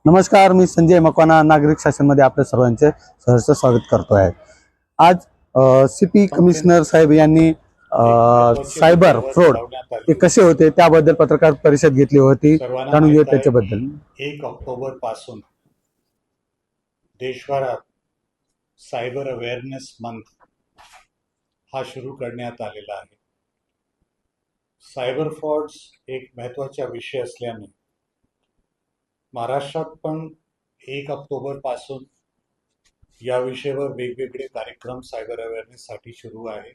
नमस्कार, मी संजय मकवाना नागरिक शासनमध्ये आपल्या सर्वांचे सहर्ष स्वागत करतो आहे। आज सीपी कमिशनर साहेब यांनी सायबर फ्रॉड हे कसे होते त्याबद्दल पत्रकार परिषद घेतली होती। जाणून घेऊ त्याच्याबद्दल। 1 ऑक्टोबर पासून देशभरात सायबर अवेअरनेस मंथ हा सुरू करण्यात आलेला आहे। सायबर फ्रॉड्स एक महत्त्वाचा विषय असल्याने महाराष्ट्रात पण 1 ऑक्टोबर पासून या विषयावर वेगवेगळे कार्यक्रम सायबर अवेअरनेससाठी सुरू आहे।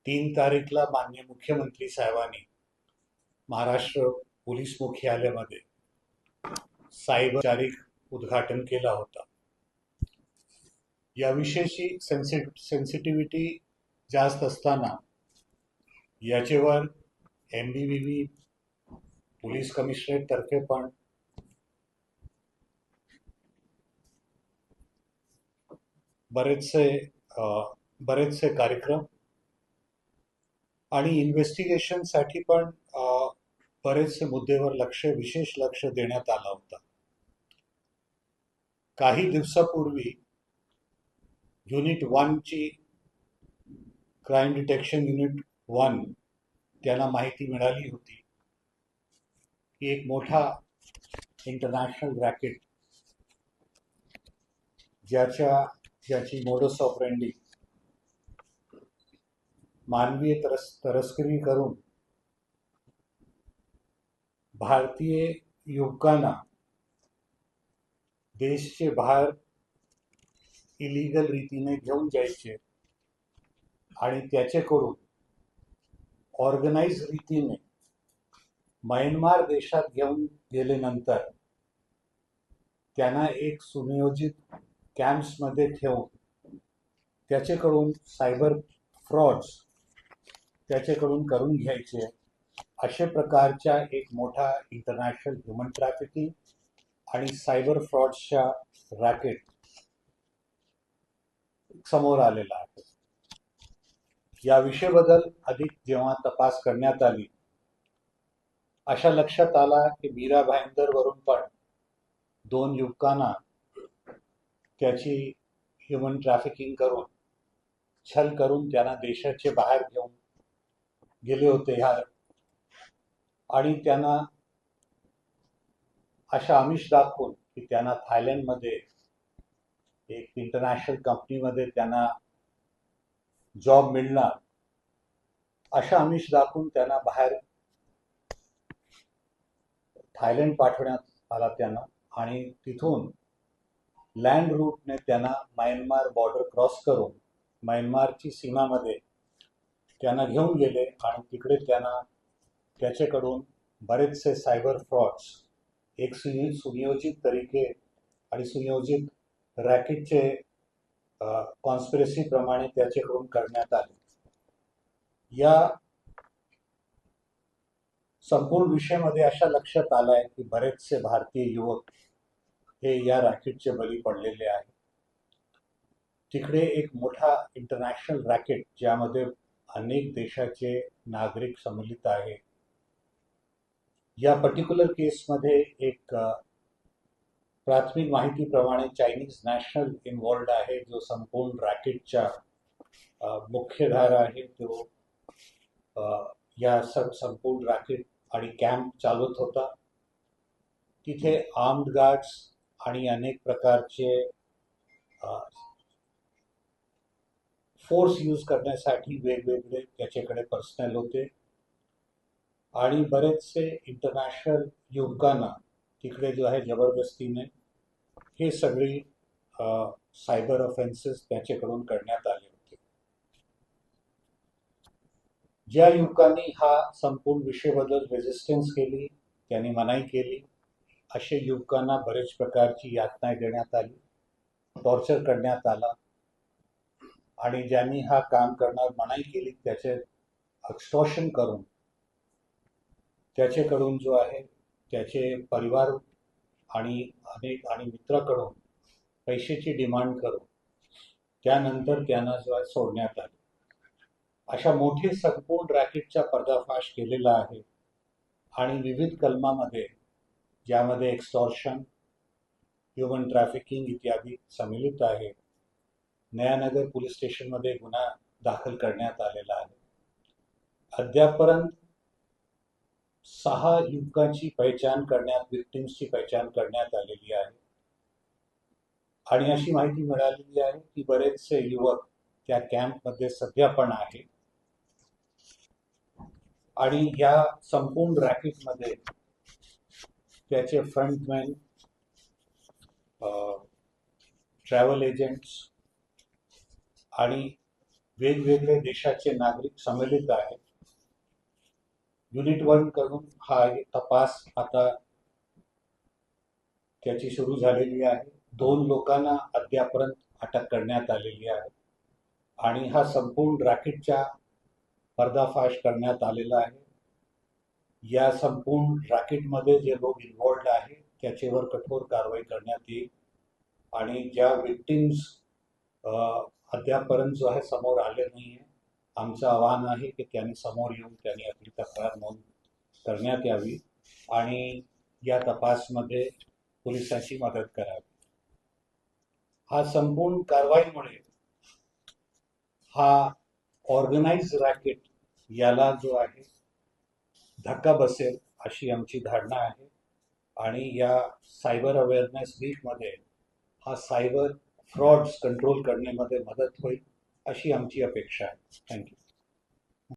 3 तारीखला माननीय मुख्यमंत्री साहेबांनी महाराष्ट्र पोलीस मुख्यालयामध्ये सायबर तारीख उद्घाटन केला होता। या विषयाची सेन्सिटिव्हिटी जास्त असताना याच्यावर MBBV पोलीस कमिशनरेट तर्फे पण बरेचसे कार्यक्रम आणि इन्व्हेस्टिगेशन साठी पण बरेचसे मुद्द्यावर विशेष लक्ष देण्यात आला होता। काही दिवसापूर्वी युनिट 1 ची क्राइम डिटेक्शन युनिट 1 त्यांना माहिती मिळाली होती की एक मोठा इंटरनॅशनल रॅकेट ज्याची मोडस ऑपरेंडी मानवीय तस्करी करून भारतीय युवकांना देशचे बाहेर इलिगल रीतीने घेऊन जायचे आणि त्याच्याकडून ऑर्गनाइज रीतीने म्यानमार देशात घेऊन गेल्यानंतर त्यांना एक सुनियोजित कॅम्प्समध्ये ठेवून त्याच्याकडून सायबर फ्रॉड्स त्याच्याकडून करून घ्यायचे। अशा प्रकारच्या एक मोठा इंटरनॅशनल ह्युमन ट्रॅफिकिंग आणि सायबर फ्रॉड्सच्या रॅकेट समोर आलेला आहे। या विषयाबद्दल अधिक जेव्हा तपास करण्यात आली अशा लक्षात आला की मीरा भाईंदर वरून पण 2 युवकांना त्याची ह्युमन ट्रॅफिकिंग करून छल करून त्यांना देशाचे बाहेर घेऊन गेले होते आणि त्यांना अशा आमिष दाखवून की त्यांना थायलंडमध्ये एक इंटरनॅशनल कंपनीमध्ये त्यांना जॉब मिळणार अशा आमिष दाखवून त्यांना बाहेर थायलंड पाठवण्यात आला त्यांना आणि तिथून लँड रूटने त्यांना म्यानमार बॉर्डर क्रॉस करून म्यानमारची सीमामध्ये त्यांना घेऊन गेले आणि तिकडे त्यांना त्याच्याकडून बरेचसे सायबर फ्रॉड्स एक सुनियोजित तरीके आणि सुनियोजित रॅकेटचे कॉन्स्पिरसी प्रमाणे त्याच्याकडून करण्यात आले। या संपूर्ण विषयामध्ये अशा लक्षात आलाय की बरेचसे भारतीय युवक हे या रॅकेटचे बळी पडलेले आहेत। तिकडे एक मोठा इंटरनॅशनल रॅकेट ज्यामध्ये अनेक देशाचे नागरिक सम्मिलित आहे। या पर्टिक्युलर केसमध्ये एक प्राथमिक माहितीप्रमाणे चायनीज नॅशनल इन्व्हॉल्ड आहे जो संपूर्ण रॅकेटच्या मुख्यधारा आहे। तो या संपूर्ण रॅकेट आणि कॅम्प चालवत होता। तिथे आर्म्ड गार्ड्स आणि अनेक प्रकारचे फोर्स यूज करण्यासाठी वेगवेगळे त्याच्याकडे पर्सनल होते आणि बरेचसे इंटरनॅशनल युवकांना तिकडे जो आहे जबरदस्तीने हे सगळी सायबर ऑफेन्सेस त्याच्याकडून करण्यात आले होते। ज्या युवकांनी हा संपूर्ण विषयाबद्दल रेजिस्टन्स केली त्यांनी मनाई केली अशा युवकांना बरेच प्रकारची यातना देण्यात आली, टॉर्चर करण्यात आला आणि ज्यांनी हा काम करणार मनाई केली त्याचे एक्सटॉर्शन करून त्याच्याकडून जो आहे त्याचे परिवार आणि मित्राकडून पैशाची डिमांड करून त्यानंतर त्यांना जो आहे सोडण्यात आले। अशा मोठे संपूर्ण रॅकेटचा पर्दाफाश केलेला आहे आणि विविध कलमामध्ये ज्यामध्ये एक्सटॉर्शन, ह्युमन ट्रॅफिकिंग इत्यादी सम्मिलित आहे. नयानगर पोलीस स्टेशनमध्ये गुन्हा दाखल करण्यात आलेला आहे. अद्यापर्यंत 6 युवकांची पहचान करण्यात, विक्टिम्सची पहचान करण्यात आलेली आहे आणि अशी माहिती मिळालेली आहे की बरेचसे युवक त्या कॅम्पमध्ये सध्या पण आहे आणि या संपूर्ण रॅकेटमध्ये त्याचे फ्रंटमॅन, ट्रॅव्हल एजंट्स आणि वेगवेगळे देशाचे नागरिक सम्मिलित आहेत. युनिट 1 कडून हा तपास आता त्याची सुरू झालेली आहे. 2 लोकांना अद्यापर्यंत अटक करण्यात आलेली आहे आणि हा संपूर्ण रॅकेटचा पर्दाफाश करण्यात आलेला आहे. या संपूर्ण रॅकेटमध्ये जे लोक इन्व्हॉल्ड आहे त्याच्यावर कठोर कारवाई करण्यात येईल आणि ज्या विक्टिम्स अद्यापर्यंत जो आहे समोर आले नाहीये, आमचं आवाहन आहे की त्यांनी समोर येऊन त्यांनी आपली तक्रार नोंद करण्यात यावी आणि या तपासमध्ये पोलिसांची मदत करावी. हा संपूर्ण कारवाईमुळे हा ऑर्गनाइज रॅकेट याला जो आहे धक्का बसेल अशी आमची धारणा आहे आणि या सायबर अवेअरनेस वीकमध्ये हा सायबर फ्रॉड्स कंट्रोल करण्यामध्ये मदत होईल अशी आमची अपेक्षा आहे. थँक्यू.